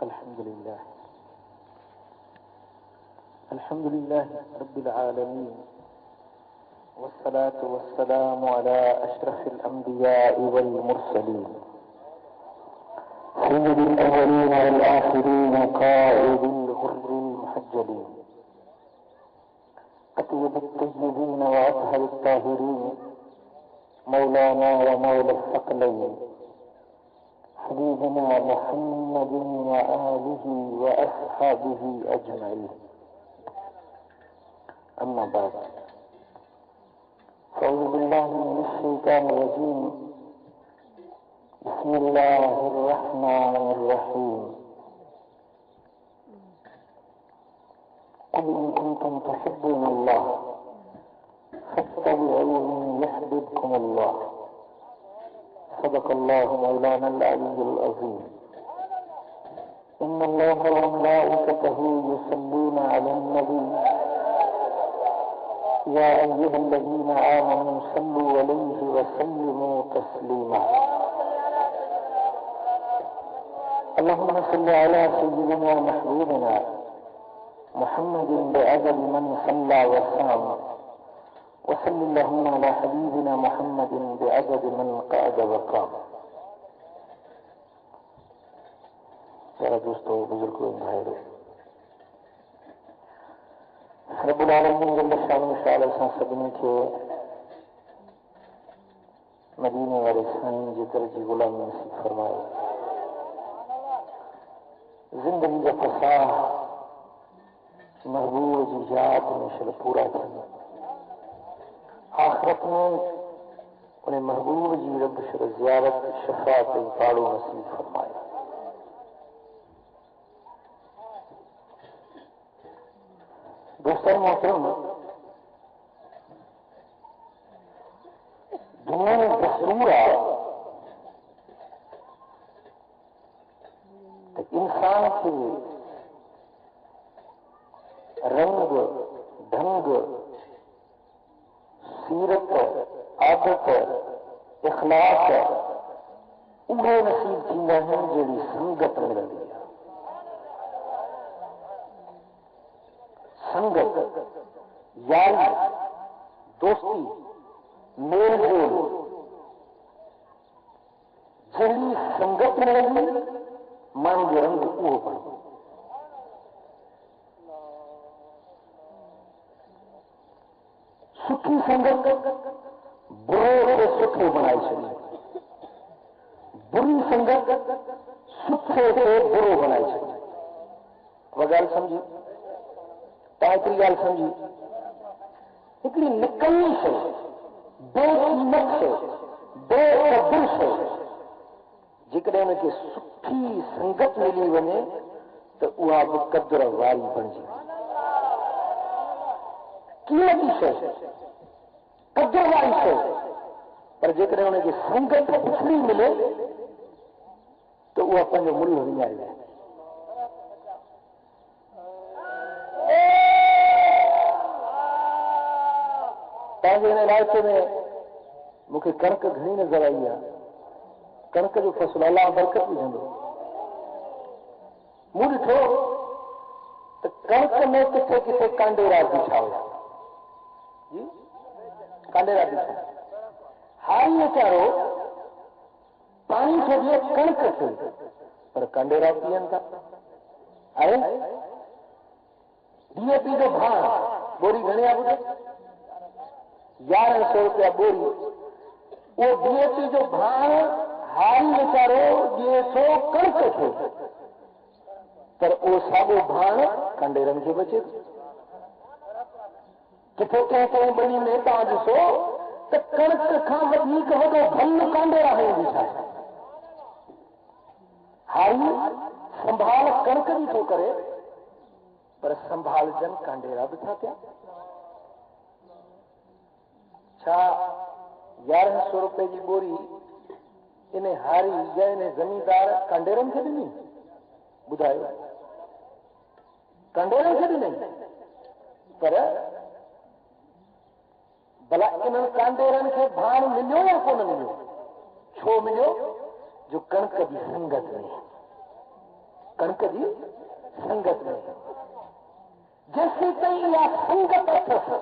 अल्हम्दुलिल्लाह रब्बिल आलमीन वस्सलातु वस्सलामु अला अशरफिल अंबिया'i वल मुरसलीन सय्यिदिल अव्वलीन वल आखिरीन क़ाइदिल गुर्रिल मुहज्जलीन अतय्यिबित तय्यिबीन व अत्हरित ताहिरीन मौलाना व मौला सकलैन हबीबना मुहम्मदिन व आलिहि व अस्हाबिहि अजमईन अम्मा बाद अऊज़ु बिल्लाहि मिनश शैतानिर रजीम बिस्मिल्लाहिर रहमानिर रहीम क़ुल इन कुंतुम तुहिब्बूनल्लाह फत्तबि'ूनी युहबिबकुमुल्लाह सदक़ल्लाहु मौलानल अलीयुल अज़ीम इन्नल्लाह व मलाइकतहु युसल्लूना अलन नबी या अय्युहल्लज़ीना आमनू सल्लू अलैहि व सल्लिमू तस्लीमा अल्लाहुम्मा सल्लि अला सय्यिदिना महबूबिना मुहम्मदिन बिअदद मन सल्ला व साम व सल्लल्लाहु अला हबीबिना मुहम्मदिन बिअदद मन क़अद व क़ाम। प्यारे दोस्तों, बुजुर्गों, भाइयों, रब्बुल आलमीन जल्ल शानुहु सां सभिनी खे मदीने वारे साईं जे दर जी ग़ुलामी नसीब फरमाए। ज़िंदगी जा फसाह महबूब जी याद में शल पूरा थियनि। आख़िरत में उन महबूब जी रब शल ज़ियारत शफ़ाअत ऐं पाड़ो नसीब फरमाए। दोस्तों मोहतरम, दुनिया में दस्तूर आहे तो इंसान के रंग ढंग सीरत आदत इखलाक उहे नसीब थींदा आहिनि जहिड़ी संगत मिलंदी आहे। संगत, यारी, दोस्ती, मेल जोल, जहिड़ी संगत मिलंदी माण्हू जो रंग उहो बनंदो। सुठी संगत बुरे खे सुठो बनाए छॾींदी, बुरी संगत सुठे खे बुरो बनाए छॾींदी। उहा ॻाल्हि सम्झी? तव्हां हिकिड़ी ॻाल्हि सम्झी, हिकिड़ी निकली शइ, बेक़ीमत शइ, बेक़दुर शइ, जेकॾहिं हुनखे सुठी संगत मिली वञे त उहा बि क़दुर वारी बणिजी वञे। कीमती शइ, क़दुर वारी शइ, पर जेकॾहिं हुनखे संगत उछली मिले त उहा पंहिंजो मुल्ह विञाए वेंदी। तव्हांजे हिन इलाइक़े में मूंखे कणिक घणी नज़र आई आहे। कणिक जो फ़सुलु अलाह बरकत विझंदो। मूं ॾिठो त कणिक में किथे किथे कांडेरा बीठा हुया। कांडेरा बीठा। हारी वीचारो पाणी थो ॾिए कणिक खे, पर कांडेरा पीअनि था। आहे DAP जो भाण बोरी घणे आहे ॿुधो? 1100 रुपया बोरी। वो DAP जो भाण हारी वीचारो ॾिए थो कणिक खे, पर उहो साॻियो भाण कांडेरनि खे बचे थो। किथे कंहिं कंहिं ॿनी में तव्हां ॾिसो त कणिक खां वधीक वॾो भल कांडेरा हणी बीठा आहिनि। हारी संभाल कणिक जी थो करे, पर संभाल जन कांडेरा बि था थिया। छा 1100 रुपए जी बोरी इन हारी या इन ज़मींदार कांडेरनि खे ॾिनी? ॿुधायो, कांडेरनि खे ॾिनी? पर भला इन्हनि कांडेरनि खे भाण मिलियो या कोन मिलियो? छो मिलियो? जो कणिक जी संगत में, कणक जी संगत में जेसी ताईं इहा संगत अथसि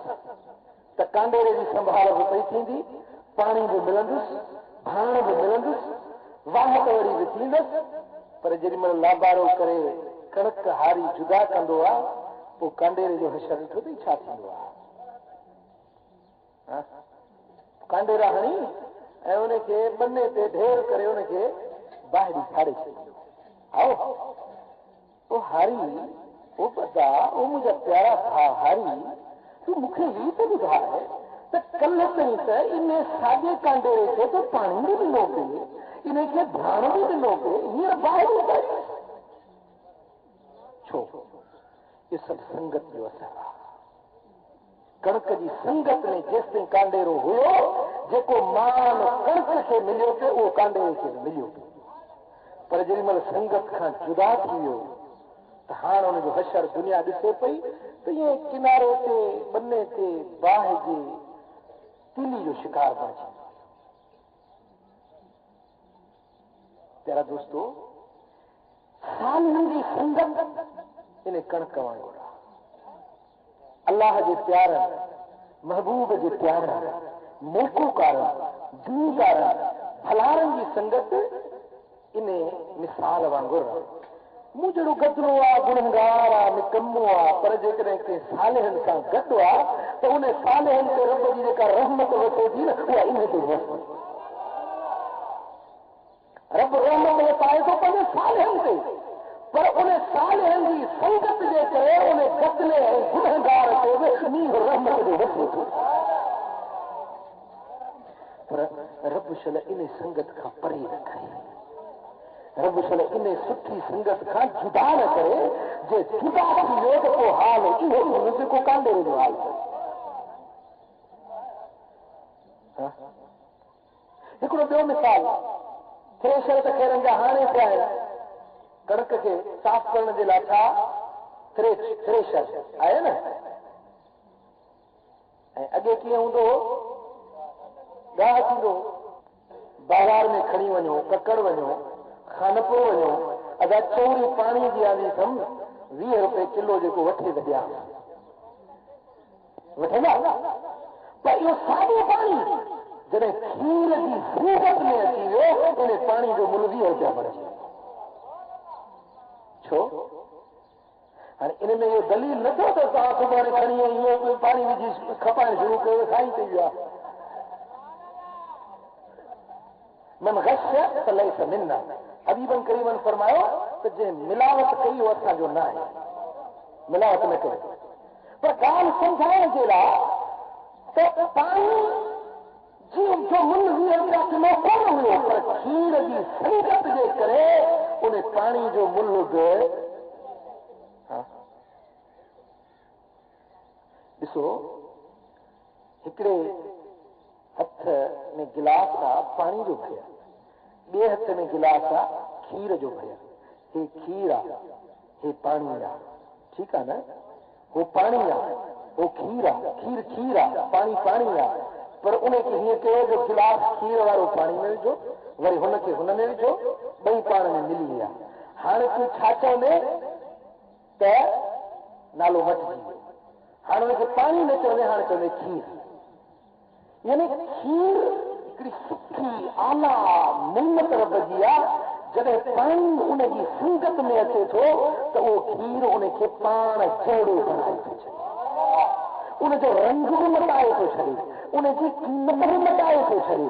त कांडेरे जी संभाल बि पई थींदी, पाणी बि मिलंदुसि, भाण बि मिलंदुसि, वाहत वरी बि थींदसि। पर जेॾीमहिल लाबारो करे कणक हारी जुदा कंदो आहे पोइ कांडेरे जो हशर ॾिठो अथई छा थींदो आहे। कांडेरा हणी ऐं उनखे बन्ने ते ढेर करे उनखे ॿाहिरि फाड़े छॾियो। आओ ओ हारी ओ बदा ओ मुंहिंजा प्यारा भाउ हारी, तूं मूंखे हीअ त ॿुधाए त कल्ह ताईं त इन साॻे कांडेरे खे त पाणी बि ॾिनो पिए, इनखे भाण बि ॾिनो पिए, हींअर ॿाहिरि फाड़े छो? ये सभु संगत जो असर आहे। कणक जी संगत में जेसिताईं कांडेरो हुयो, जेको मान कणक खे मिलियो पियो उहो कांडेरे खे मिलियो पियो। पर जेॾीमहिल संगत खां जुदा थी वियो त हाणे हुनजो हशर दुनिया ॾिसे पई त ईअं किनारे ते बन्ने ते बाहि जे तीली जो शिकार बणिजी वियो। प्यारा दोस्तो, सालनि जी संगत इन कणक वांगुरु आहे। अल्लाह जे प्यारनि, महबूब जे प्यारनि, मोकोकारनि, दीनकारनि, भलारनि जी संगत इन मिसाल वांगुरु आहे। मूं जहिड़ो गदरो आहे, गुनहगार आहे, निकम्मो आहे, पर जेकॾहिं कंहिं सालिहनि सां गॾु आहे त उन सालिहनि ते रब जी जेका रहमत वसे थी न उहा इन ते वसे। रब रहमत पाए थो पंहिंजे सालिहनि ते, पर उन सालिहनि जी संगत जे करे उन गदले ऐं गुनहगार ते बि मींहुं रहमत जो वसे थो। पर रब शल इन संगत खां परे रखे, रब शल इन सुठी संगत खां जुदा न करे। जे जुदा थी वियो त पोइ हाल इहो थींदो जेको कांडेरे जो हाल आहे। हिकिड़ो ॿियो मिसाल, थ्रेशर त ख़ैरनि जा हाणे थिया आहिनि, कणक खे साफ़ करण जे लाइ छा थ्रेशर आहे न। ऐं अॻे कीअं हूंदो हो, गाह थींदो, बाज़ार में खणी वञो, ककड़ वञो, खानपुर वञो, अदा चौरी पाणी जी आंदी अथम 20 रुपए किलो जेको वठे त ॾियां वठंदा। पर इहो साॻियो पाणी जॾहिं खीर जी ज़रूरत में अची वियो उन पाणी जो मुल्ह 20 रुपया बणिजी वियो। छो? हाणे इन में इहो दलील नथो त तव्हां सुभाणे खणी इहो पाणी विझी खपाइण शुरू कयो साईं थी वियो आहे। मन गश त लैस मिन्ना, हबीबन करीमन फरमायो त जे मिलावट कई उहो असांजो न आहे, मिलावट न कयो। पर ॻाल्हि सम्झाइण जे लाइ त पाणी जो मुल्ह 20 रुपया किलो कोन हुयो, पर खीर जी संगत जे करे उन पाणी जो मुल्ह बि ॾिसो। हिकिड़े हथ में गिलास आहे पाणी जो भरियल, ॿिए हथ में गिलास आहे खीर जो भरियल। हे खीर आहे, हे पाणी आहे, ठीकु आहे न। वो पाणी आहे, वो खीर आहे, खीर खीर आहे, पाणी पाणी आहे। पर उनखे हीअं कयो जो गिलास खीर वारो पाणी में विझो, वरी हुनखे हुन में विझो, ॿई पाण में मिली विया। हाणे तूं छा चवंदे त नालो मटिजी वियो। हाणे हुनखे पाणी न चवंदे, हाणे चवंदे खीर। यानी खीर हिकिड़ी सुठी आला निमत रब जी आहे। जॾहिं पाणी उनजी संगत में अचे थो त उहो खीर उनखे पाण जहिड़ो बणाए थो छॾे, उनजो रंग बि मटाए थो छॾे, उनजी कीमत बि मटाए थो छॾे।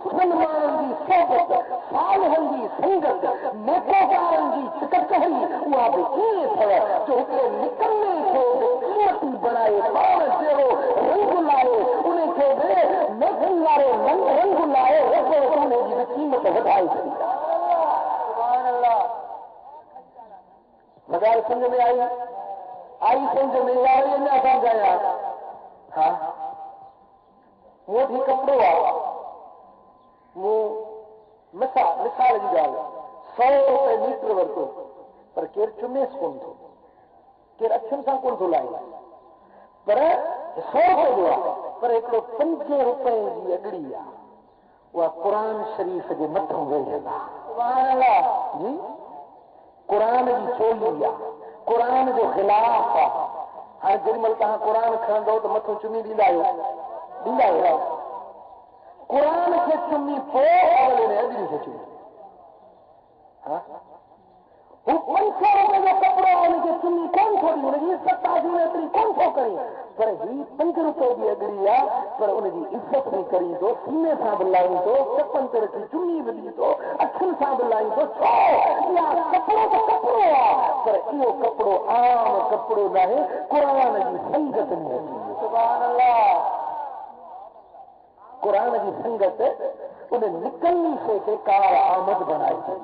सुठनि माण्हुनि जी सोबत, सालिहनि जी संगत, नेकोकारनि जी कचहरी उहा बि ईअं अथव जो हिकिड़े निकम्मे खे कीमती बनाए, पाण जहिड़ो रंग लाए, उनखे बि नेकी वारो रंग लाए उनजी बि कीमत वधाए छॾी। ॻाल्हि सम्झ में आई सम्झ में यार अञा सम्झाया। हा, मूं वटि कपिड़ो आहे, मूं मिसाल जी ॻाल्हि 100 रुपए मीटर वरितो, पर केरु चुमेस कोन थो, केरु अखियुनि सां कोन थो लाहे, पर 100 रुपए जो आहे। पर हिकिड़ो 5 रुपए जी अॻड़ी आहे, उहा क़ुरान शरीफ़ जे मथां वेठल आहे जी। क़ुरान जी चोली आहे, क़ुरान जो ख़िलाफ़ आहे। हाणे जेॾीमहिल तव्हां क़ुरान खणंदो त मथो चुमी ॾींदा आहियो, क़ुरान खे चुमी पोइ अॻिली खे चुमी। हू 500 रुपए जो कपिड़ो हुनखे चुमी कोन थो ॾी, हुनजी इज़त ताज़ी एतिरी कोन थो करे, पर ही 5 रुपए जी अॻिली आहे, पर उनजी इज़त बि करींदो, सीने सां बि लाहींदो, चपनि ते रखी चुमी बि ॾींदो, अखियुनि सां बि लाहींदो। छो? इहा कपिड़ो त कपिड़ो आहे, पर इहो कपिड़ो आम कपिड़ो नाहे, क़ुरान जी संगत में अची। सुभान अल्लाह। क़ुरान जी संगत उन निकलनी शइ खे कार आमद बनाए छॾी,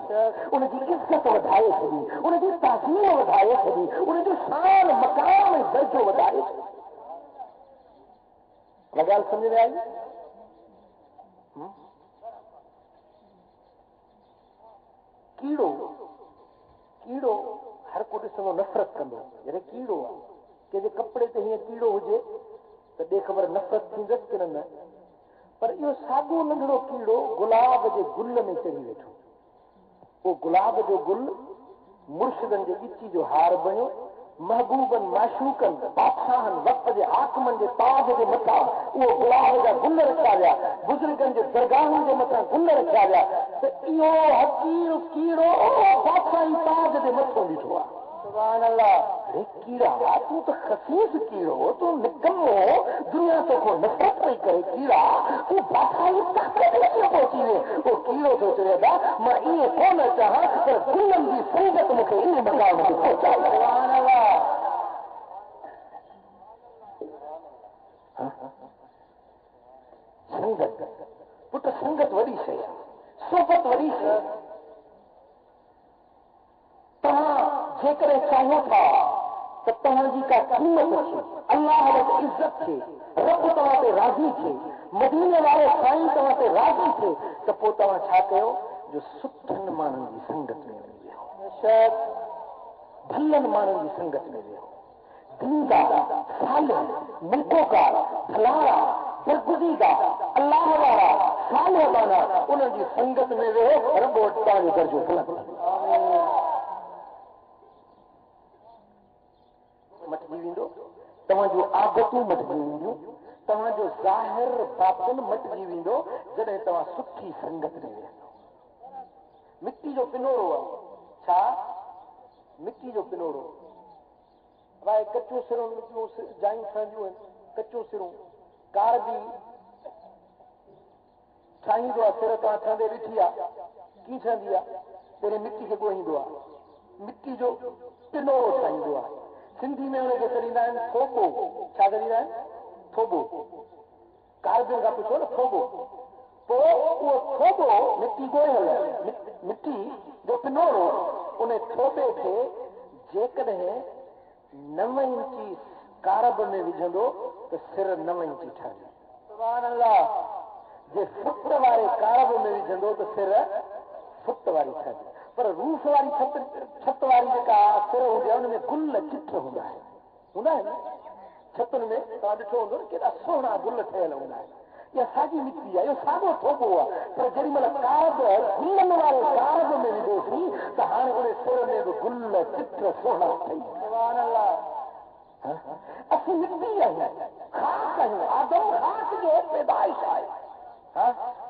उनजी इज़त वधाए छॾी, उनजी ताज़ीम वधाए छॾी, उनजी शान मकाम ऐं दर्जो वधाए छॾी। ॻाल्हि सम्झ में आई? कीड़ो कीड़ो हर को ॾिसंदो नफ़रत कंदो, जॾहिं कीड़ो आहे कंहिंजे कपिड़े ते हीअं कीड़ो हुजे त ॾे ख़बर नफ़रत थींदसि की न। पर इहो साॻियो नंढड़ो कीड़ो गुलाब जे गुल में चढ़ी वेठो, उहो गुलाब जो गुल मुर्शिदनि जे ॻिची जो हार बणियो, महबूबनि माशूकनि बादशाहनि वक़्त जे हाकिमनि जे ताज जे मथां उहो गुलाब जा गुल रखिया विया, बुज़ुर्गनि जे दरगाहनि जे मथां गुल रखिया विया, त इहो हकीर कीड़ो बादशाही ताज जे मथां बीठो आहे। सुभान अल्लाह। कीड़ा, तूं त खसीस कीड़ो, तूं निकमो, दुनिया तोखां नफ़रत पई करे कीड़ा, तूं बादशाही ताक़त में कीअं पहुची वे? उहो कीड़ो थो चवे मां ईअं कोन चाहियां, पर गुलनि जी संगत मूंखे इन मकाम ते पहुचाए। सुभान अल्लाह। संगत पुट, संगत वॾी शइ आहे, सोबत वॾी शइ आहे। तव्हां जेकॾहिं चाहियो था त तव्हांजी का क़ीमत थिए, अल्लाह वटि इज़त थिए, रब तव्हां ते राज़ी थिए, मदीने वारो साईं तव्हां ते राज़ी थिए, त पोइ तव्हां छा कयो? जो सुठनि माण्हुनि जी संगत में वञी वियो, भलनि माण्हुनि जी संगत में वियो, दीनदार, सालिह, नेकोकार, भलारा, बरगुज़ीदार, अल्लाह वारा, सालिह माना उन्हनि जी संगत में वियो, रब वटि तव्हांजो दर्जो बुलंद मटिजी वेंदो, तव्हांजो आदतूं मटिजी वेंदियूं, तव्हांजो ज़ाहिर बातिन मटिजी वेंदो जॾहिं तव्हां सुठी संगत में वेंदो। मिट्टी जो पिनोड़ो आहे, छा? मिट्टी जो पिनोड़ो, भाई कचो सिरो जायूं ठहंदियूं आहिनि, कचो सिरो कार बि ठाहींदो आहे, सिर तव्हां ठहंदे ॾिठी आहे, कीअं ठहंदी आहे? पहिरीं मिट्टी खे ॻोहींदो आहे, मिट्टी जो पिनोड़ो ठाहींदो आहे। सिंधी में हुनखे चढ़ींदा आहिनि थोबो। छा चढ़ींदा आहिनि? थोबो। कारबिन खां पुछो न थोबो। पोइ उहो थोबो मिट्टी ॻोहियल, मिट्टी जो पिनोड़ो, उन थोबे खे जेकॾहिं 9 इंची कारब में विझंदो त सिर 9 इंची ठहंदी। सुभान अल्लाह। जे फुट वारे कारब में विझंदो त सिर फुट वारी ठहंदी। पर रूफ वारी छत वारी जेका सिर हूंदी आहे हुनमें गुल चिठ हूंदा आहिनि, छतुनि में तव्हां ॾिठो हूंदो न केॾा सुहिणा गुल ठहियल हूंदा आहिनि। इहा साॻी मिट्टी आहे, इहो साॻियो थोबो आहे, पर जेॾीमहिल कारब गुलनि वारे कारब में विधोसीं त हाणे उन सिर में बि गुल चिठ सुहिणा ठही। सुभान अल्लाह। असीं मिट्टी आहियूं, ख़ाक आहियूं, आदम ख़ाक जो पैदाइश आहे,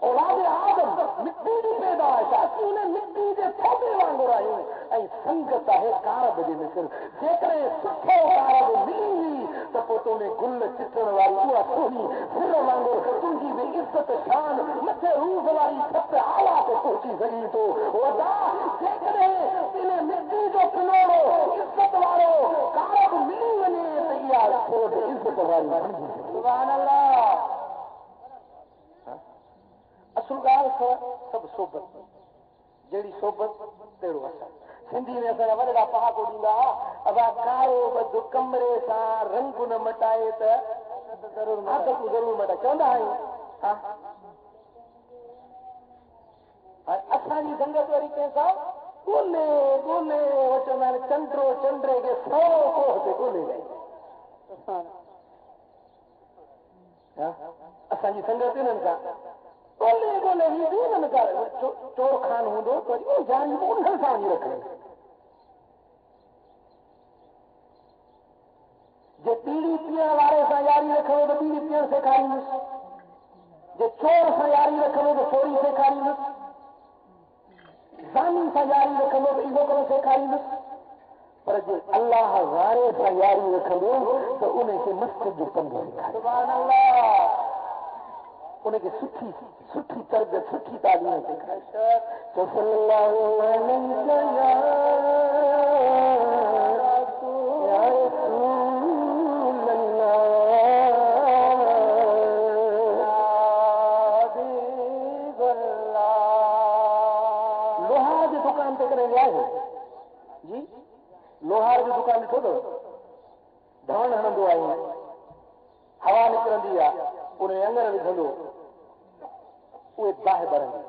औलाद आदम मिट्टी जी पैदाइश, असीं उन मिट्टी जे थोबे वांगुरु आहियूं। ऐं संगत आहे कारब जे मिसल, जेकॾहिं सुठो कारब मिली त पोइ तोने गुल चिटण वारी उहा सुहिणी सिर वांगुरु तुंहिंजी बि इज़त शान मथे रूह वारी छत आला ते पहुची सघी थो। वॾा जेकॾहिं इन मिट्टी जो पिनोड़ो इज़त वारो कारब मिली वञे त इहा सोच इज़त वारी बणिजी सघे। सुभान अल्लाह। असुल ॻाल्हि सभु सोबत, जहिड़ी सोबत तहिड़ो असर। सिंधी में असांजा वॾा पहाको ॾींदा हुआ, असां कारो बद कमरे सां रंग न मटाए त आदतूं ज़रूरु मटाए, चवंदा आहियूं। असांजी संगत वरी कंहिंसां ॻोल्हे ॻोल्हे चवंदा आहिनि, चंडो चंडे खे 100 कोह ते ॻोल्हे ॾे। असांजी संगत इन्हनि सां ॻोल्हे ॻोल्हे चोर खान हूंदो त जारी उन्हनि सां वञी रखनि। जे बीड़ी पीअण वारे सां यारी रखियो त बीड़ी पीअण सेखारींदुसि, जे चोर सां यारी रखियो त चोरी सेखारींदुसि, ज़ानी सां यारी रखंदो त इहो कमु सेखारींदुसि। पर जे अल्लाह वारे सां यारी रखंदो त उनखे मस्जिद जो पंधु सेखारींदो, उनखे सुठी सुठी तरबियत सुठी तालीम सेखारींदो। तो सल्लल्लाहु अलैहि जी लोहार जी दुकान ॾिठो अथव, धवण हणंदो आहे, हवा निकिरंदी आहे, उन अंगर विझंदो, उहे बाहि भरंदी,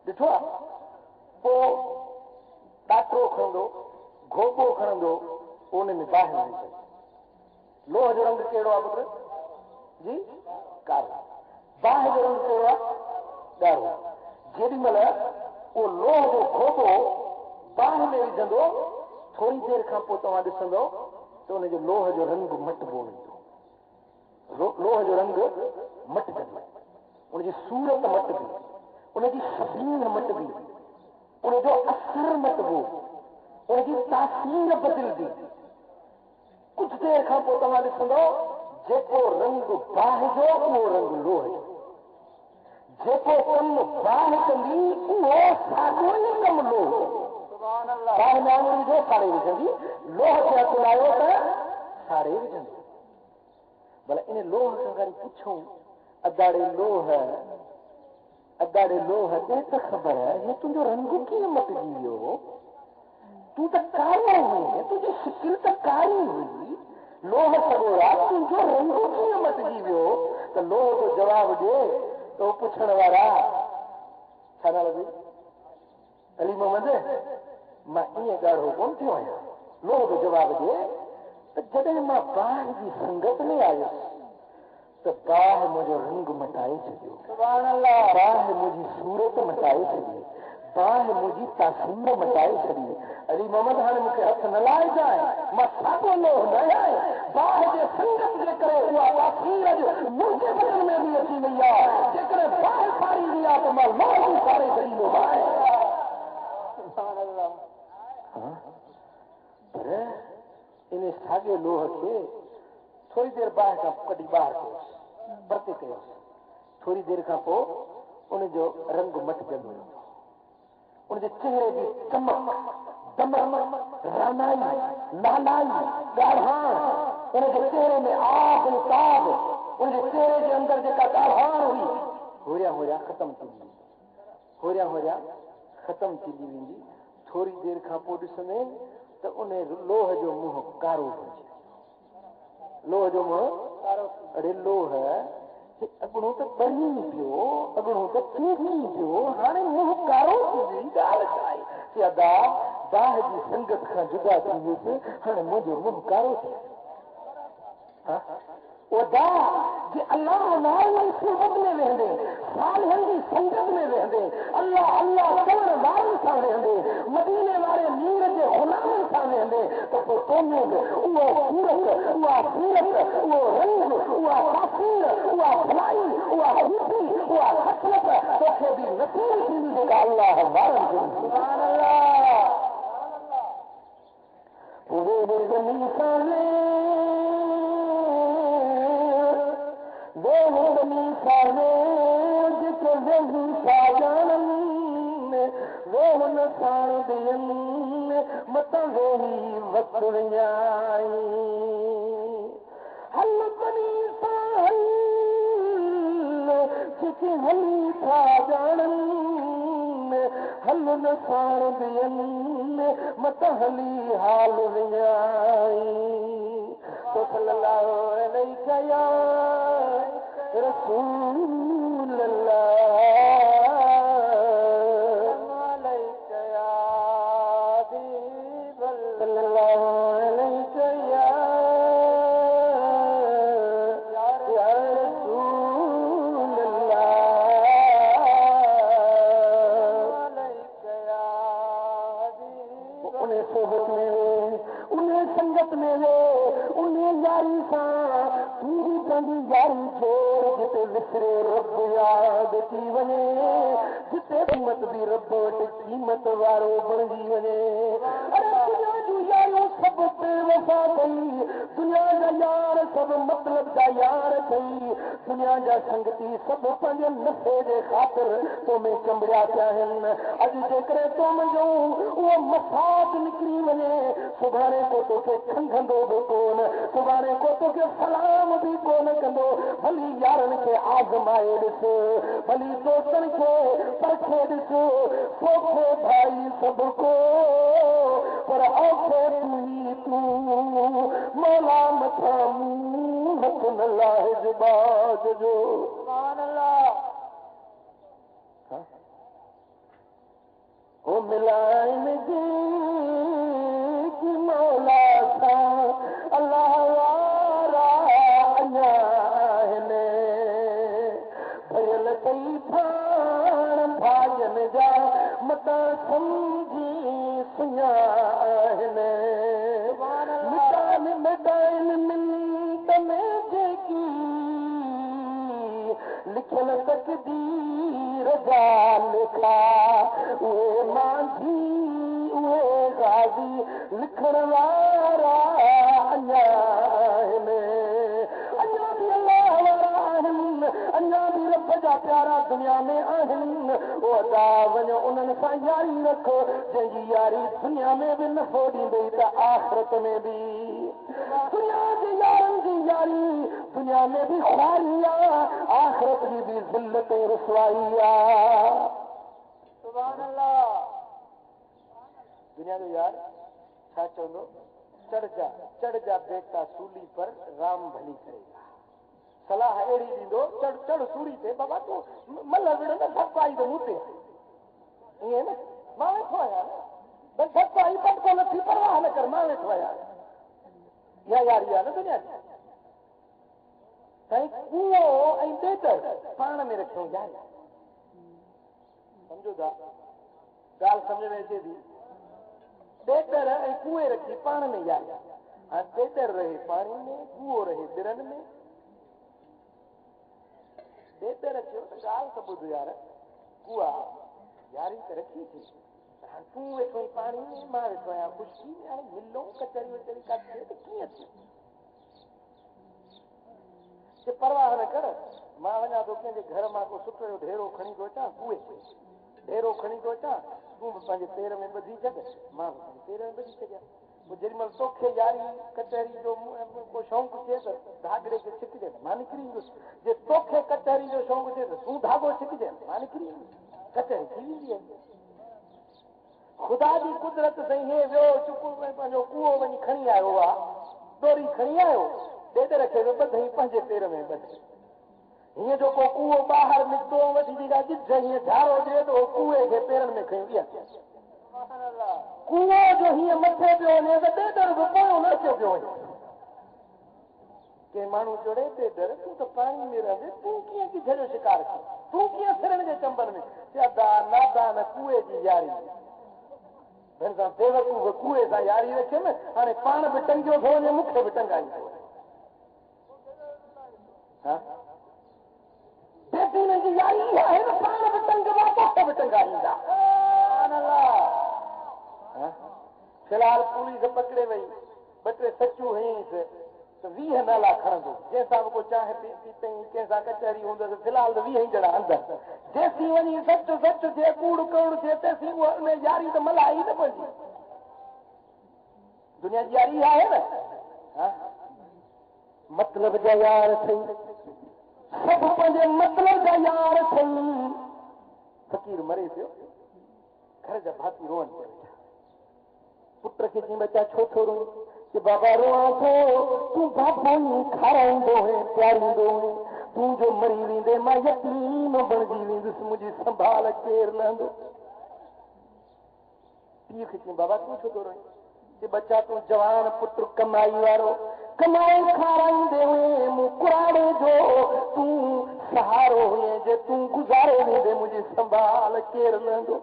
ॾिठो आहे। पोइ ॾातरो खणंदो, घोपो खणंदो, उन में बाहि विझंदो। लोह जो रंग कहिड़ो आहे पुट जी? कारो। बाहि जो रंग कहिड़ो आहे? ॻाढ़ो। जेॾी महिल उहो लोह जो घोपो बाहि में विझंदो, थोरी देरि खां पोइ तव्हां ॾिसंदो त उनजो लोह जो रंग मटिबो वेंदो, लोह जो रंग मटिजंदो, उनजी सूरत मटिबी, उनजी शबीर मटिबी, उनजो असर मटिबो, उनजी तासीर बदिलदी। कुझु देरि खां पोइ तव्हां ॾिसंदो जेको रंग बाहि जो उहो रंग लोह जो, जेको कमु बाहि कंदी उहो साॻियो ई कमु लोह जो। बाहि में आङुरी विझो साड़े विझंदी, लोह खे हथु लायो त साड़े विझंदी। भला इन लोह खां वरी पुछूं, अदाड़े लोह ते त ख़बर है ये तुंहिंजो रंग कीअं मटिजी वियो, तूं त कारो हुई, तुंहिंजी शिकिल त कारी हुई, लोह सॻोरा तुंहिंजो रंग कीअं मटिजी वियो? त लोह जो जवाब ॾिए तो पुछण वारा छा नालो अथई? अली मोहम्मद, मां ईअं ॻाढ़ो कोन थियो आहियां। लोह जो जवाब ॾिए त जॾहिं मां बाहि जी संगत में आयुसि त बाहि मुंहिंजो रंग मटाए छॾियो, बाहि मुंहिंजी सूरत मटाए छॾी, बाहि मुंहिंजी तासीर मटाए छॾी। अली मोहम्मद, हाणे मूंखे हथ न लाइजांइ, मां साॻियो लोह न आहियां, बाहि जे संगत जे करे उहा तासीर अॼु मुंहिंजे बदन में बि अची वई आहे। जेकॾहिं बाहि फारींदी आहे त मां लोह बि फारे छॾींदो आहियां। पर इन साॻे लोह खे थोरी देरि बाहि खां कढी ॿाहिरि कयोसि, परते कयोसि, थोरी देरि खां पोइ उनजो रंग मटिजंदो वेंदो, उनजे चेहरे जी चमक, दमक, रानाई, लालाई, ॻाढ़ाण, उनजे चेहरे में आब ताब, उनजे चेहरे जे अंदरि जेका ॻाढ़ाण हुई होरिया ख़तम थी वेंदी, होरिया ख़तम थींदी वेंदी। थोरी देरि खां पोइ ॾिसंदे त उन लोह जो मुंहुं कारो थी, लोह जो मुंहुं कारो। अरे लोह अॻिणो त ॿरी पियो, अॻिणो त चीकी पियो, हाणे मुंहुं कारो थी वई, ॻाल्हि छा आहे? अदा बाहि जी संगत खां जुदा थी वियुसि, हाणे मुंहिंजो मुंहुं कारो थी वियो। जे अल्लाह वारनि जी सोबत में वेंदे, सालिहनि जी संगत में वेंदे, अल्लाह चवण वारनि सां वेंदे, मदीने वारे मीर जे ग़ुलामनि सां वेंदे, त पोइ तोखे बि उहो सूरत, उहा सीरत, उहो रंग, उहा तासीर, उहा भलाई, उहा खूबी, उहा हसरत तोखे बि नसीब थींदी जेका अल्लाह वारनि खे। सुभान अल्लाह। पूरे ज़मीन सां मत वेही वक़्त विञाई, हल बनी सां जेके हली था ॼाणनि, हल न साण ॿियनि मत हली हाल विञाई। तो सल्लल्लाहु अलैहि या रसूल अल्लाह, संगत में वे उन्हें यारी सा पूरी पंहिंजी यारी छोड़ जिते विसरे रब याद थी वञे जिते क़ीमत बि रब वटि क़ीमत वारो बणिजी वञे अरे दुनिया जूं यारियूं सभु बेवफा अथई दुनिया जा यार सभु मतिलब जा यार अथई दुनिया जा संगती सभु पंहिंजे नफ़े जे ख़ातिर तो में चंबड़िया पिया आहिनि अॼु जेकॾहिं तो मुंहिंजो उहो मफ़ाद निकिरी वञे सुभाणे को तोखे खंघंदो बि कोन सुभाणे को तोखे सलाम बि कोन कंदो भली यारनि खे आज़माए ॾिस भली दोस्तनि खे परखे ॾिस सोखे भाई सभु को पर औखे तूं मौला मथां हथ न लाहे बाज जो ओ मिलाइन जी मौला सा अल्लाह वारा अञा आहिनि भयल कई फाण भाॼनि जा मता सम्झी सुञा आहिनि मिटाइन मिंट में जेकी लिखियल तकदीर जा लिखा उहे मांझी उहे गाज़ी लिखण वारा अञा आहिनि अञा बि अल्लाह वारा आहिनि अञा बि रब जा प्यारा दुनिया में आहिनि ओ अदा वञो उन्हनि सां यारी रखो जंहिंजी यारी दुनिया में बि नफ़ो ॾींदई त आख़िरत में बि दुनिया जे यारनि जी यारी दुनिया में बि ख़्वारी आहे आख़िरत जी बि ज़िल्लत ऐं रुसवाई आहे सुभान अल्लाह दुनिया जो यार छा चवंदो चढ़ जा बेटा सूली पर राम भली करेगा सलाह अहिड़ी ॾींदो चढ़ सूली ते बाबा तूं मल विड़ न धप आई त मूं ते ईअं न मां वेठो आहियां न धप आई पटको नथी परवाह न कर मां वेठो आहियां इहा यारी आहे न दुनिया जी साईं कूओ ऐं ॾेदर पाण में रखियो यारी समझो था ॻाल्हि सम्झ में अचे थी ॾेदर ऐं कुएं रखी पाण में यारी हाणे ॾेदर रहे पाणी में कूओ रहे दिरनि में ॾेदर रखियो त ॻाल्हि त ॿुध यार कुआ यारी त रखी थी हाणे तूं वेठो आहीं पाणी में मां वेठो आहियां ख़ुशी में हाणे मिलूं कचहरी वचहरी का थिए त कीअं थिए परवाह न कर मां वञा थो कंहिंजे घर मां को सुठो ढेरो खणी थो अचां कुए ढेरो खणी थो अचां तूं बि पंहिंजे पेर में ॿधी छॾ मां बि पंहिंजे पेर में ॿधी छॾियां पोइ जेॾीमहिल तोखे यारी कचहरी जो को शौक़ु थिए त धागड़े खे छिकिजे मां निकिरी ईंदुसि जे तोखे कचहरी जो शौक़ु थिए त तूं धागो छिकिजे मां निकिरी ईंदुसि कचहरी थी वेंदी आहे ख़ुदा जी कुदरत साईं हे वियो चुप पंहिंजो कूओ वञी खणी आयो आहे डोरी खणी आयो ॾेदर खे बि ॿधई पंहिंजे पेर में ॿधई हीअं जो को कूओ ॿाहिरि निकितो वठी जेका ॾिस हीअं झाड़ो ॾिए त उहो कूए खे पेरनि में खयूं कूओ जो हीअं मथे पियो वञे त ॾेदर बि पोयों न अचो पियो वञे के माण्हू जोड़े ॾेदर तूं त पाणी में रहंदे तूं कीअं किथे जो शिकार कयो तूं कीअं सिरनि जे चंबल में चइबा नादान कूए जी यारी भई सां बेवकूफ़ कूए सां यारी रखे न हाणे पाण बि टंगियो थो वञे मूंखे बि टंगाईंदो बेटी जी यारी आहे न पाण बि टंगवा तोखे बि टंगाईंदा फिलहाल पुलिस पकड़े वई ॿ टे सचूं हईंसि त 20 नाला खणंदो जंहिंसां बि को चांहि पीती कंहिंसां कचहरी हूंदसि फिलहाल त 20 ॼणा अंदरि जेसीं वञी सच थिए कूड़ कौड़ थिए तेसीं उहा यारी त मलाई न पवंदी दुनिया जी यारी आहे न मतिलब जा यार अथई सभु पंहिंजे मतिलब जा यार अथई फ़कीर मरे पियो घर जा भाती रोअनि पिया पुट खे चई बच्चा छो थो रोई कि बाबा रोआ थो तूं बाबो ई खाराईंदो है प्यारींदो है तूं जो मरी वेंदे मां यतीम बणिजी वेंदुसि मुंहिंजी संभाल केरु लहंदो पीउ खे चई बाबा तूं छो थो रोई कि बच्चा तूं जवान पुट कमाई वारो कमाए खाराईंदे हुए मूं कुराड़े जो तूं सहारो हुए जे तूं गुज़ारे वेंदे मुंहिंजी संभाल केरु लहंदो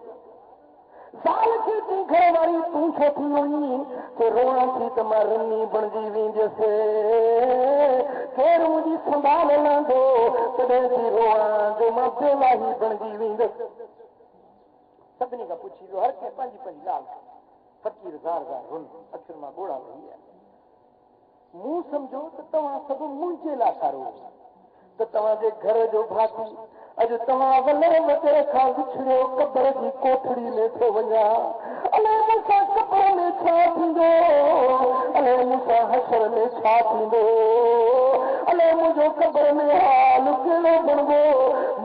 साल की तू घर वाली तू छोटी हुई तो रोना थी तो मैं रन्नी बन जीवी जैसे फिर मुझी संभाल ना दो तदे थी रोआ जो मैं बेवाही बन जीवी जैसे सभिनी का पूछी लो हर के पंज पंज लाल फकीर ज़ार रुन अखिर मां गोड़ा वही है मुंह समझो तो तव्हां सब मुंहिंजे लाइ ठारो तो तव्हां जे घर जो भाती अॼु तव्हां वले वॾे खां विछड़ियो कबर जी कोठड़ी में थो वञा अलाए मूंसां कबर में छा थींदो अलाए मूंसां हशर में छा थींदो अलाए मुंहिंजो कबर में हाल कहिड़ो बणिबो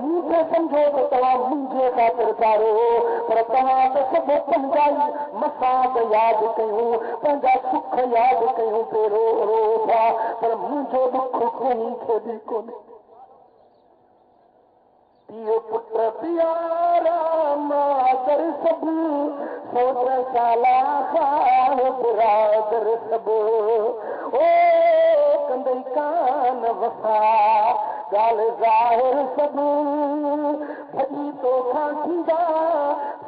मूंखे सम्झो त तव्हां मुंहिंजे ख़ातिर ठारो पर तव्हां त सभु पंहिंजा मसाद यादि कयूं पंहिंजा सुख यादि कयूं पे रो रो था पर मुंहिंजो दुख खणी खे बि कोन्हे पियो पुत्र प्यारा मादर सब सोच साला खान बिरादर सब ओ कंदई कान वफा गाल ज़ाहिर सब भॼी तोखां थींदा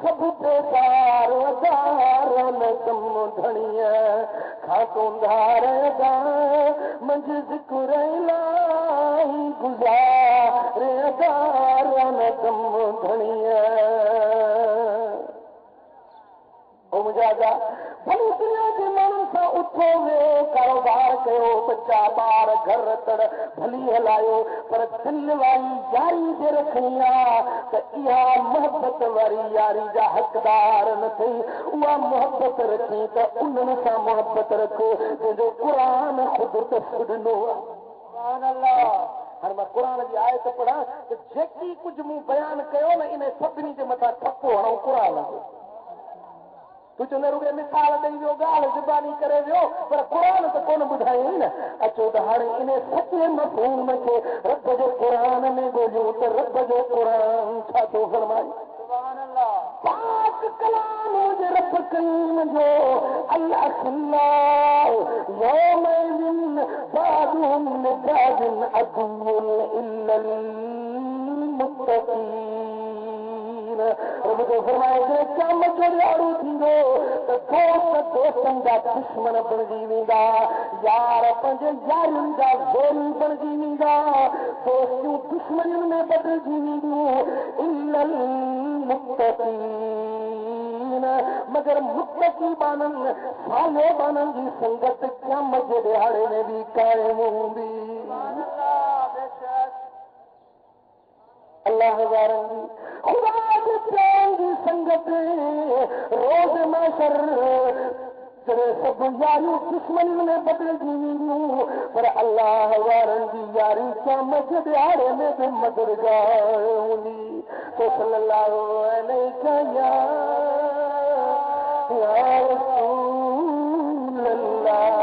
सब बेकार वधार न कम धणीअ खातोंधार दा मंझ ज़िक्र इलाही गुज़ारे अदार न कम धणीअ ओ मुंहिंजा भली दुनिया जे माण्हुनि सां उथो वियो कारोबार कयो बच्चा ॿार घर तड़ भली हलायो पर दिलि वारी यारी जे रखणी आहे त इहा मोहबत वारी यारी जा हक़दार न थई उहा मोहबत रखी त उन्हनि सां मोहबत रख जंहिंजो क़ुर ख़ुदि त ॾिनो आहे हाणे मां क़ुर जी आयत पढ़ां त जेकी कुझु मूं बयानु कयो न इन सभिनी जे मथां ठपो हणो क़ुर जो तू चवंदे रुॻे मिसाल ॾेई वियो ॻाल्हि ज़ुबानी करे वियो पर क़ुर त कोन ॿुधायई न अचो त हाणे इन सचे मफ़हूम खे रब जे क़ुर में ॻोल्हियूं त रब जो क़ुर छा थो फरमाए पाक कलाम जे रब करीम जो अल्लाह यौमइज़िन बादुहुम लिबादिन अदुव्वुन इल्लल मुत्तक़ीन रब जो फरमाए जे क़यामत जो ॾियारो थींदो त दोस्त दोस्तनि जा दुश्मन बणिजी वेंदा यार पंहिंजे यारियुनि जा ज़ोरी बणिजी वेंदा दोस्तियूं दुश्मनियुनि में बदिलजी वेंदियूं इल्लल मुत्तक़ीन मगर मुत्तक़ी बाननि साले बाननि जी संगत क़यामत जे ॾियारे में बि क़ाइम हूंदी अल्लाह वारनि खुदा जे प्यारनि जी संगत रोज़ महशर जॾहिं सभु यारियूं दुश्मनियुनि में बदिलजी वेंदियूं पर अल्लाह वारनि जी यारी क़यामत जे ॾियारे में बि मददगार हूंदी तो सल्लल्लाहु अलैहि या रसूल अल्लाह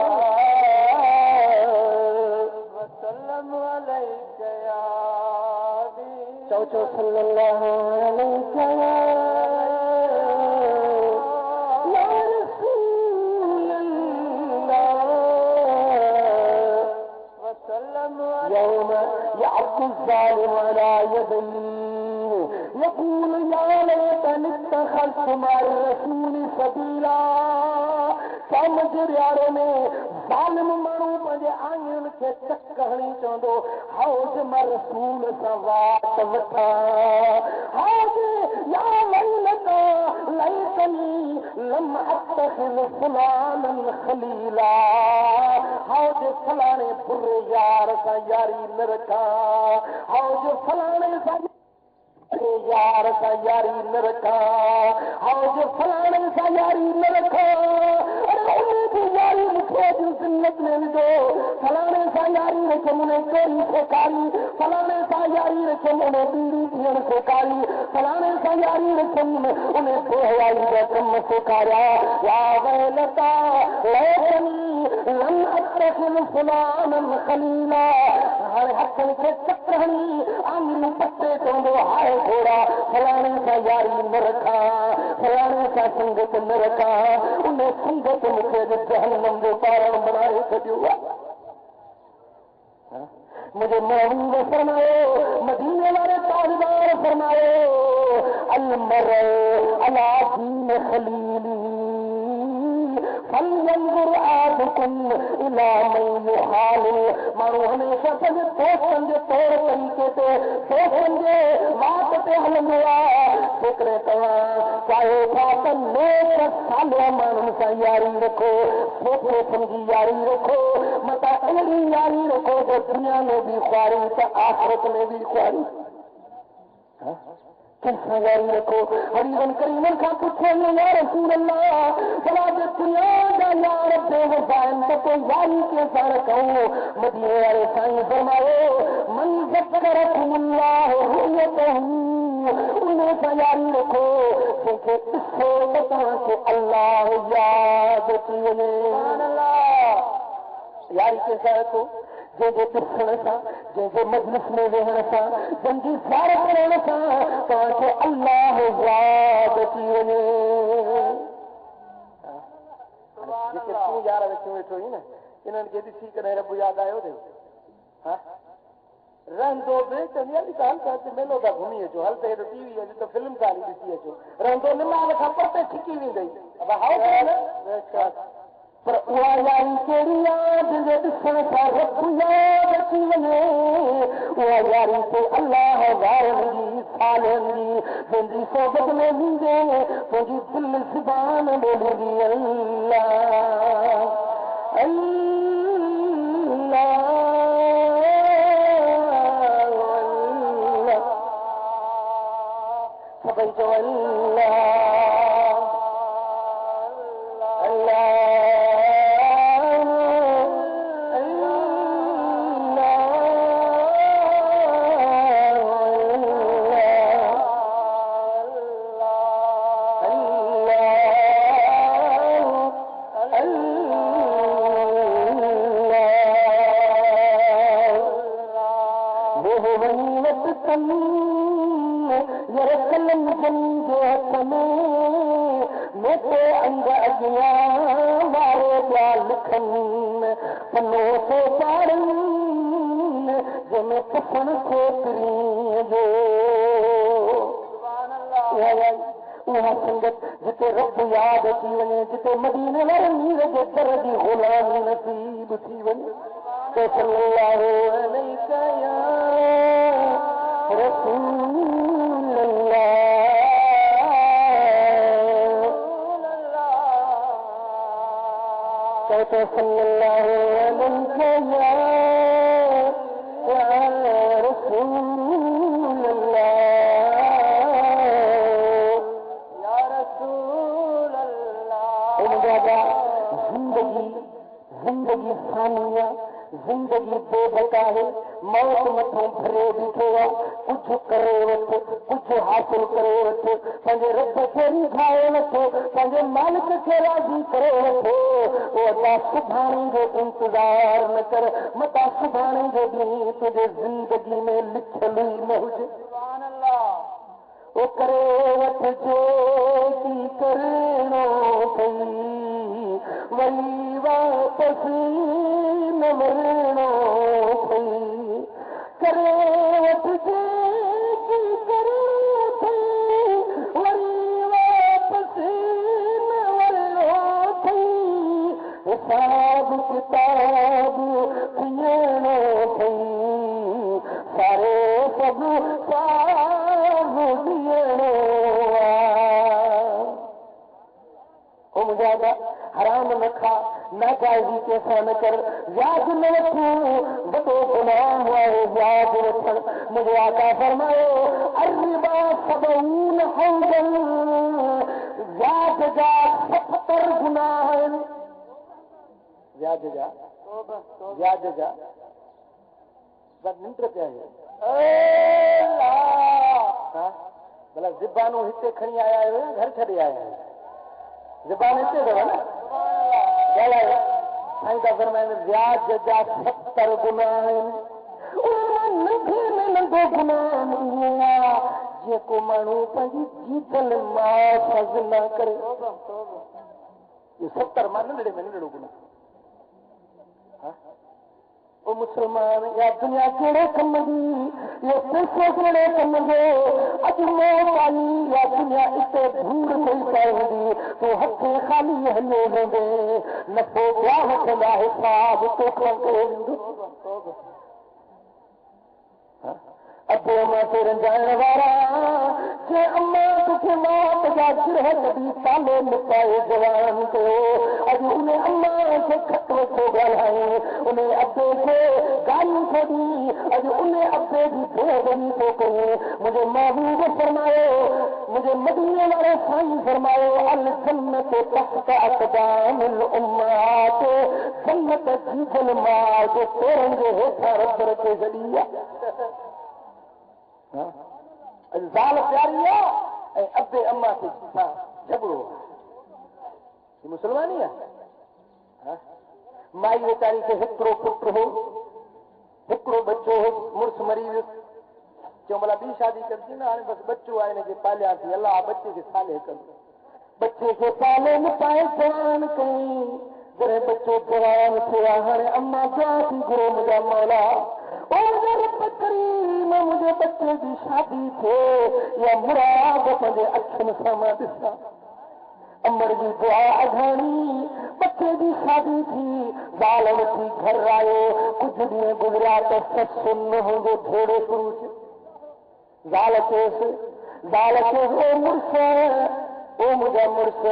वसल्लम अलैका या चौचो सल्लल्लाहु अलैहि या रसूल अल्लाह वसल्लम यौम यअब्दु ज़ालिम अला यदैहि यक़ूल या लैतनी इत्तख़ज़्तु मअ रसूल सबीला क़यामत जे ॾियारे में ज़ालिम माण्हू पंहिंजे आङियुनि खे चक हणी चवंदो हौज मां रसूल सां वाट वठां हौज या लैलता लैतनी लम अत्तख़िज़ फुलानन ख़लीला हौज फलाणे बुरे यार सां यारी न रखां हौज फलाणे सां यार सां यारी न रखां हौज फलाणे सां यारी न रखां यारी मूंखे जिन्नत में विझो फलाणे सां यारी रखियमि उन चोरी सेखारी फलाणे सां यारी रखियमि उन बीड़ी पीअण सेखारी फलाणे सां यारी रखियमि उन बेहयाई जा कम सेखारिया या वैलता लैतनी लम अत्तख़िज़ फुलानन ख़लीला हाणे हथनि खे चक्र हणी आङिरियूं पटे चवंदो हाय घोड़ा फलाणे सां यारी न रखां फलाणे सां संगत न रखां उन संगत मूंखे जहन्नम जो कारण बनाए छॾियो मुझे महबूब फरमायो मदीने वाले ताजदार फरमायो अल अला दीन खलीली फलयंजुर आदकुम इला मन युखालिल। माण्हू हमेशह पंहिंजे दोस्तनि जे तौर तरीक़े ते दोस्तनि जे वात ते हलंदो आहे। जेकॾहिं तव्हां चाहियो था त नेक सालिया माण्हुनि सां यारी रखो, सोचे सम्झी यारी रखो, मता अहिड़ी यारी रखो जो दुनिया में भी ख्वारी त आख़िरत में भी ख्वारी। कंहिंसां यारी रखो। हरीवन करीमन खां पुछो या रसूल अल्लाह, भला जे दुनिया जा यार बेवफा आहिनि त पोइ यारी कंहिंसां रखूं? मदीने वारे साईं फरमायो मन ज़करकुमुल्लाह रुयतहू, उन सां यारी रखो जंहिंखे ॾिसो त तव्हांखे अल्लाह यादि अची वञे। यारी कंहिंसां रखो? जंहिंजे ॾिसण सां, जंहिंजे मजलिस में वेहण सां, जंहिंजी ज़ियारत करण सां तव्हांखे अल्लाह यादि अची वञे। जेके तूं यार वेठो वेठो आहीं न, इन्हनि खे ॾिसी करे रब यादि आयो अथई। रहंदो बि चवंदी आहे त हल त मेलो था घुमी अचो, हल त हेॾो टीवी अॼु त फिल्म सारी ॾिसी अचो। रहंदो निमाल खां परते छिकी वेंदई। पर उहा यारी कहिड़ी आहे जंहिंजे ॾिसण सां रब यादि अची वञे? उहा यारी ते अल्लाह वारनि जी सालनि जी जंहिंजी सोबत में ईंदे तुंहिंजी दिल ज़ुबान ॿोलींदी अल्लाह अल्लाह अल्लाह। सभई चओ अल्लाह अल्लाह। उहा संगत जिते रब यादि अची वञे, जिते मदीने वारे मीर जे दर जी ग़ुलामी नसीब थी वञे। तो सल्लल्लाहु अलैका या रसूल अल्लाह, तो सल्लल्लाहु अलैका या रसूल अल्लाह। जिंदगी फानिया, जिंदगी बेबका है, मौत मथों भरे बीठो आहे। कुझु करे वठ, कुझु हासिल करे वठ, पंहिंजे रब खे रिझाए वठो, पंहिंजे मालिक खे राज़ी करे वठो। मता सुभाणे जो इंतज़ार न कर, मता सुभाणे जो ॾींहुं तुंहिंजे ज़िंदगी में लिखियलु ई न हुजे। ओ करे वठ जो की करणो अथई, वरी वापसि न वञणो अथई। करे वठ जो की करणो अथई, वरी वापसि न वञणो अथई। हिसाब किताब थियणो अथई, सारे सभु हराम न खा, नाजाइज़ी कंहिंसां न कर, व्याज न वठो, वॾो गुनाह आहे व्याज वठण। मुंहिंजो आका फरमायो अर्रिबा सबऊन हौदन, व्याज जा 70 गुनाह आहिनि। व्याज जा निंड पिया भला ज़िबानूं हिते खणी आया आहियो या घर छॾे आया आहियो? ज़बान हिते अथव न, ॻाल्हायो। साईं था फरमाइनि व्याज जा 70 गुनाह आहिनि। उनमां नंढे में नंढो गुनाह इहो आहे जेको माण्हू पंहिंजी जीतल मां फज़ न करे। इहो 70 मां नंढड़े में नंढड़ो गुनाह। ओ मुझ मुसलमान या दुनिया केड़े कम दी ये पैसे केड़े कम दे अज मौत आई या दुनिया इते भूड़ कोई पाएंदी तो हथे खाली हले वेंदे नफो क्या वठंदा हिसाब तो करे अबे मां ते रंजाइण वारा जे अम्मा तुखे मौत जा गिरह कभी ताले निपाए जवान कयो अज उन्हें अम्मा से खटो थो ॻाल्हाए उन्हें अबे खे गालियूं थो ॾी अज उन्हें अबे जी बेअदबी थो कये मुंहिंजे महबूब फरमायो मुंहिंजे मदीने वारे साईं फरमायो अल जन्नत तहत अक़दामिल उम्मात जन्नत जी जलमार जे पेरनि जे हेठां रब रखे छॾी आहे ज़ाल प्यारी आहे ऐं अबे अम्मा खे झगड़ो आहे मुसलमानी आहे माई वीचारी खे हिकिड़ो पुटु हो हिकिड़ो बच्चो हो मुड़ुस मरी वियो चयो भला ॿी शादी कंदी न हाणे बसि बच्चो आहे हिनखे पालियासीं अलाह बच्चे खे साले कंदो बच्चे खे पाले न पाए जवान कई जॾहिं बच्चो जवान थियो आहे हाणे अम्मा दुआ थी घुरो मुंहिंजा मौला मुंहिंजे बच्चे जी शादी थिए या मुराद पंहिंजे अखियुनि सां मां ॾिसां अमर जी दुआ अघाणी बच्चे जी शादी थी ज़ाल वठी घर आयो कुझु ॾींहं गुज़रिया त ससु नुंहुं जो भेड़ो शुरू थियो ज़ाल चयसि ओ मुड़ुस ओ मुंहिंजा मुड़ुस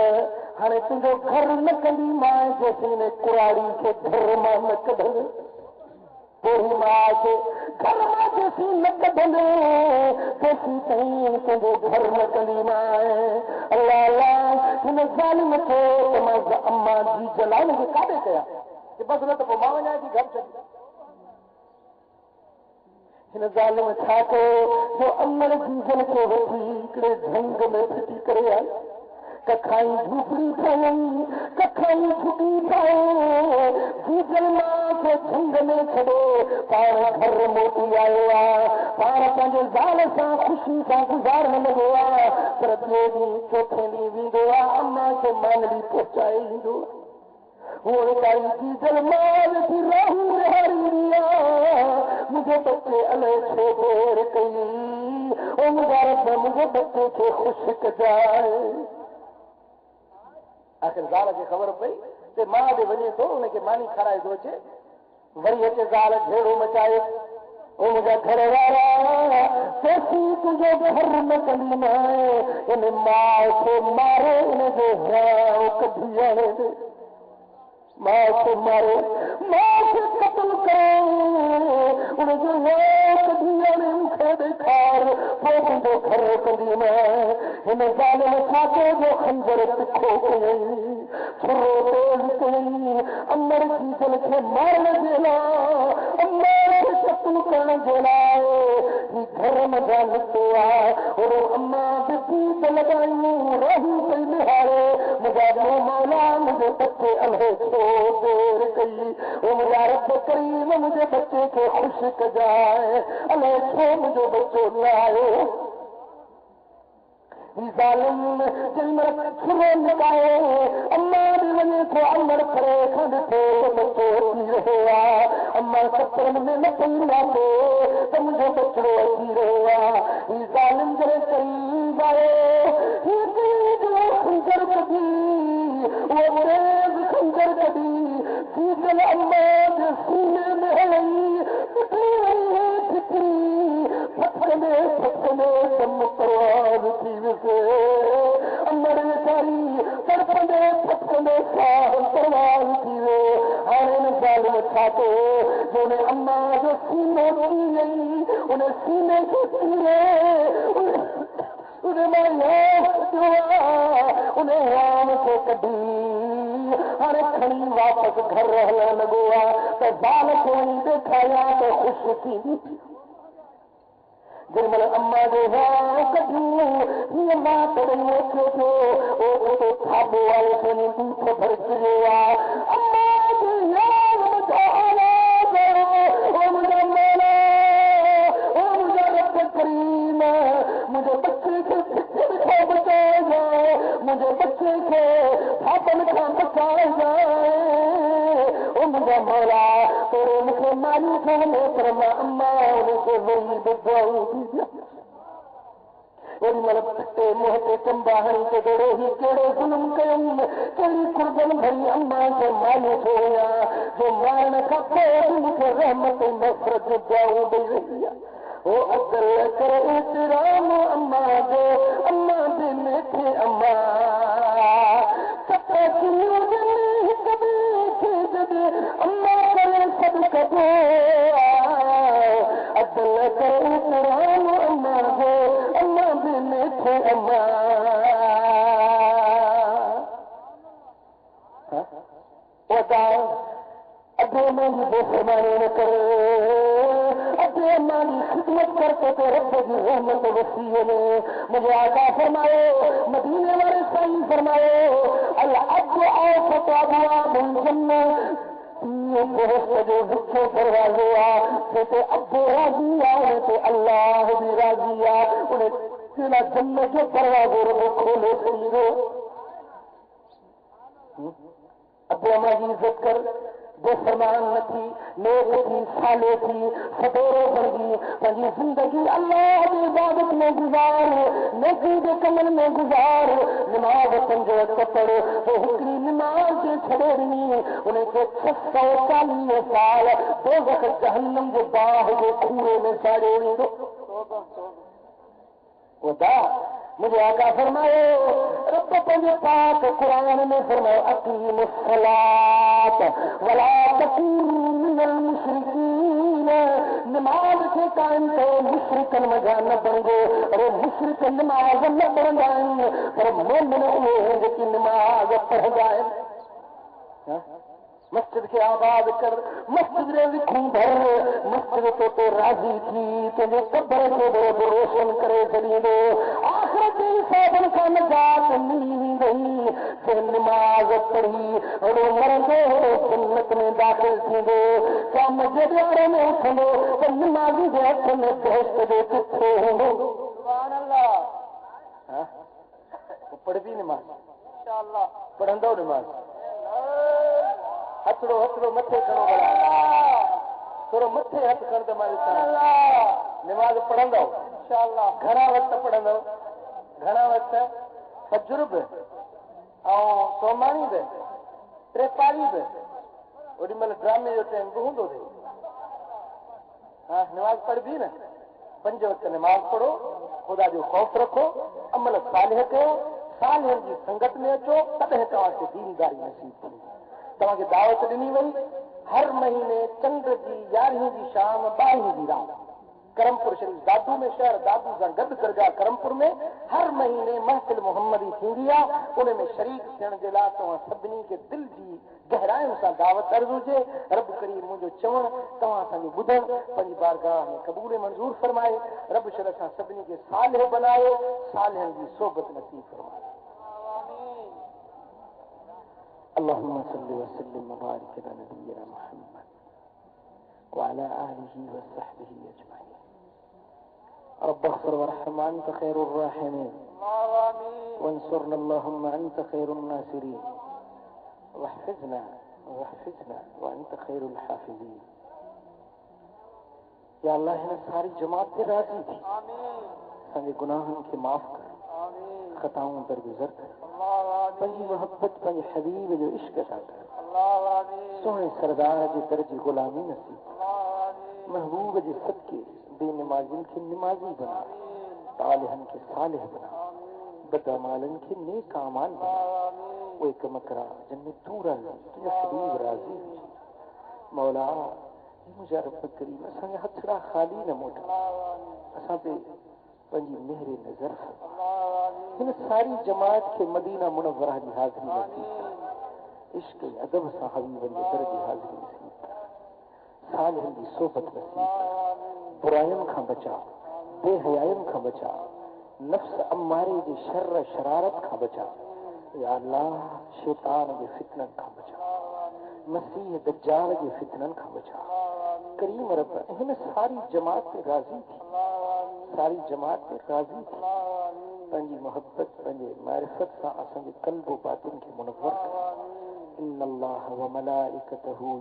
हाणे तुंहिंजो घर न कंदी मां जेसीं ने कुराड़ी खे घर मां न कढंदे पोइ मां खे घर मां जेसीं न कढंदे तेसीं ताईं तुंहिंजो घर न कंदी मां अल्लाह अल्लाह हिन ज़ालिम खे त मां अम्मा जी जलाल खे काॾे कयां बसि न त पोइ मां वञा थी घर छॾी हिन ज़ालिम छा कयो जो अमर जीजन खे वठी हिकिड़े झंग में फिटी करे आई कखाई झूपड़ी ठाही कखाई झुकी ठाहे जीजल मां खे झंग में छॾे पाण घर मोटी आयो आहे पाण पंहिंजे ज़ाल सां ख़ुशी सां गुज़ारण लॻो आहे पर ॿिए ॾींहुं चोथे ॾींहुं वेंदो आहे अम्मा खे मानड़ी पहुचाए ईंदो वो काई जीजल मां थी राहू रिहारींदी आहे मुंहिंजे बच्चे अलाए छो देर कई ओ मुंहिंजा रब मुंहिंजे बच्चे खे ख़ुशि कजाए आख़िर ज़ाल खे ख़बर पई ते मां ॾे वञे थो उनखे मानी खाराए थो अचे वरी अचे ज़ाल झेड़ो मचाए ओ मुंहिंजा घर वारा तेसीं तुंहिंजो घर न कंदी मां इन माउ खे मारे इनजो हियां कढी आणे मां खे मारे मां खे क़तल करे उनजो हियां कढी आणे मूंखे ॾेखार पोइ तुंहिंजो घर कंदी मां हिन ज़ालिम छा कयो खंजर तिखो कयई छुरो तेल कयई अमर जीजल खे मारण जे लाइ अम्मा खे क़तल करण जे लाइ घर मज़ा निकितो आहे ओड़ो अम्मा बि गीत लॻायूं रहूं पई निहारे मुंहिंजा मौला मुंहिंजे बच्चे अलाए छो देर कई ओ मुंहिंजा रब करीम मुंहिंजे बच्चे खे ख़ुशि कजाए अलाए छो मुंहिंजो बच्चो न आयो ज़ालिम जंहिं छुरो निकाए अम्मा बि वञे थो अमर करे खंड थे बच्चो अची रहियो आहे अम्मा सतरनि में न पई लाथे त मुंहिंजो बच्चो अची रहियो आहे ज़ालिम जॾहिं करीब आयो खंजर कढी उहो तेज़ खंजर कढी जीजल अम्मा जे सीने में हलई फटकंदे दम परवाज़ थी वियुसि अमर वीचारी तड़पंदे फटकंदे साह परवाज़ थी वियो हाणे हिन ज़ालिम छा कयो जो उन अम्मा जो सीनो थी वई उन सीने खे चीरे उन मां उन याम खे कढी हाणे खणी वापसि घर हलण लॻो आहे त ज़ाल खे वञी ॾेखारियां त ख़ुशि थींदी जंहिं महिल अम्मा जो हां कढियूं हीअं मां तॾहिं अचे थो ओॾो थाबो आयो वञी ॾूठ भरिजी वियो आहे अम्मा जो यार मुंहिंजा आवाज़ ओ मुंहिंजा मौला ओ मुंहिंजा रब करीम मुंहिंजे बच्चे खे फिकिर खां बचाइजांइ मुंहिंजे बच्चे खे थाबनि खां बचाइजांइ ओ मुझे मौला तेरे मुखे मारी खाने पर मां अम्मा उनके वही दुआई दी और मतलब पट्टे मुंह ते चंबा हणी ते गड़े ही केड़े जुल्म कयम केड़ी कुर्बन भरी अम्मा के मानी छोया जो मारन का पोइ मुखे रहमत नफ़रत दुआऊं ॾेई रही आहे ओ अदल कर एतराम अम्मा जो अम्मा दे मेथे अम्मा सता किलो जने कभी थे जदे अम्मा करे सब कबो अदल कर एतराम अम्मा जो अम्मा दे मेथे अम्मा वदा अधे मानी बेफरमानी न कर अधे मानी खिदमत करते तो रब की रहमत वसीले में मुझे आका फरमाए मदीने वाले साईं फरमाए अल्लाह अब आओ फताबुआ मुंजन्ना ये बेहस्त जो भुखे दरवाजे आ तो अब्बू राजी आ तो अल्लाह भी राजी आ उन्हें तेरा जन्नत जो दरवाजे रब खोले सही अब्बू अम्मा की इज्जत कर बेफरमान न थी नेक थी साले थी सवेरे बढ़ी पंहिंजी जिंदगी अल्लाह की इबादत में गुजार नेकी के कमल में गुजार नमाज पंज वक्त पढ़ो तो हिकिड़ी नमाज जे छॾे ॾिनी उनखे 640 साल दोज़ख जहन्नम जे बाह जे खूहे में साड़ियो वेंदो खुदा मुझे आका फरमाए रब पंहिंजे पाक कुरान में फरमाए अकीम सलात वला तकूनू मिनल मुशरिकीन नमाज खे कायम कयो मुशरिकन मज़ा न बणिजो अरे मुशरिक नमाज न पढ़ंदा आहिनि पर मोमिन उहे आहिनि जेके नमाज पढ़ंदा आहिनि मस्जिद के आबाद कर मस्जिद रे लिखूं भर मस्जिद तो राजी थी तुझे कब्र को बड़ो रोशन करे छॾींदो आख़िरत जी साधन का नजात मिली गई जे नमाज पढ़ी और मरंदो जन्नत में दाख़िल थींदो कम जे ॾियारे में उथंदो त नमाज़ी जे हथ में बहिश्त जो किथे हूंदो सुभान अल्लाह पढ़बी नमाज इंशाअल्लाह पढ़ंदो नमाज हथड़ो हथड़ो मथे खणो भला थोरो मथे हथ खण त मां ॾिसां नमाज़ पढ़ंदो इंशाअल्लाह घणा वक्त पढ़ंदो घणा वक्त फज्र बि ऐं सोमानी बि टेपारी बि ओॾी महिल ड्रामे जो टाइम बि हूंदो अथई हा नमाज़ पढ़बी न 5 वक्त नमाज़ पढ़ो ख़ुदा जो ख़ौफ़ रखो अमल सालिह कयो सालिहनि जी संगत में अचो तॾहिं तव्हांखे दीनदारी नसीब थींदी तव्हांखे दावत ॾिनी वई हर महीने चंड जी 11 जी शाम 12 जी रात करमपुर शरीफ दादू में शहर दादू सां गॾु दरगाह करमपुर में हर महीने महफ़िल मुहम्मदी थींदी आहे उन में शरीक थियण जे लाइ तव्हां सभिनी खे दिलि जी गहराइयुनि सां दावत अर्ज़ु हुजे रब करीम मुंहिंजो चवणु तव्हां असांजो ॿुधणु पंहिंजी बारगाह में क़बूल मंज़ूर फरमाए रब शर असां सभिनी खे सालिह बनायो सालिहनि जी सोबत नसीब फरमाए اللهم صل وسلم وبارك على نبينا محمد وعلى آله وصحبه أجمعين رب اغفر وارحم أنت خير الراحمين وانصرنا اللهم أنت خير الناصرين واحفظنا وأنت خير الحافظين या अल्लाह हिन सारी जमात ते राज़ी थी असांजे गुनाहनि खे माफ़ कर खताऊं दरगुज़र कर पंहिंजी मोहब्बत पंहिंजे हबीब जो इश्क अदा कर सोने सरदार जे दर जी गुलामी नसीब महबूब जे सदके बेनमाज़िन खे निमाज़ी बना तालिहनि खे सालिह बना बदअमालनि खे नेक आमाल बना उहे कम करा जिन में तू राज़ी तुंहिंजा हबीब राज़ी मौला मुंहिंजा रब करीम असांजा हथड़ा ख़ाली न मोटा असां ते पंहिंजी मेहर नज़र हिन सारी जमात खे मदीना मुनव्वरा जी हाज़िरी नसीब इश्क अदब सां हबीबनि जे दर जी हाज़िरी नसीब सालिहनि जी सोबत नसीब बुराइयुनि खां बचा बेहयायुनि खां बचा नफ्स अम्मारे जे शर शरारत खां बचा या अल्लाह शैतान जे फितननि खां बचा मसीह दज्जाल जे फितननि खां बचा करीम रब हिन सारी जमात ते राज़ी थी सारी जमात ते राज़ी थी पंहिंजी मोहब्बत पंहिंजे मारिफत सां असांजे क़ल्ब बातिन खे मुनव्वर कर इन्नल्लाह व मलाइकतहू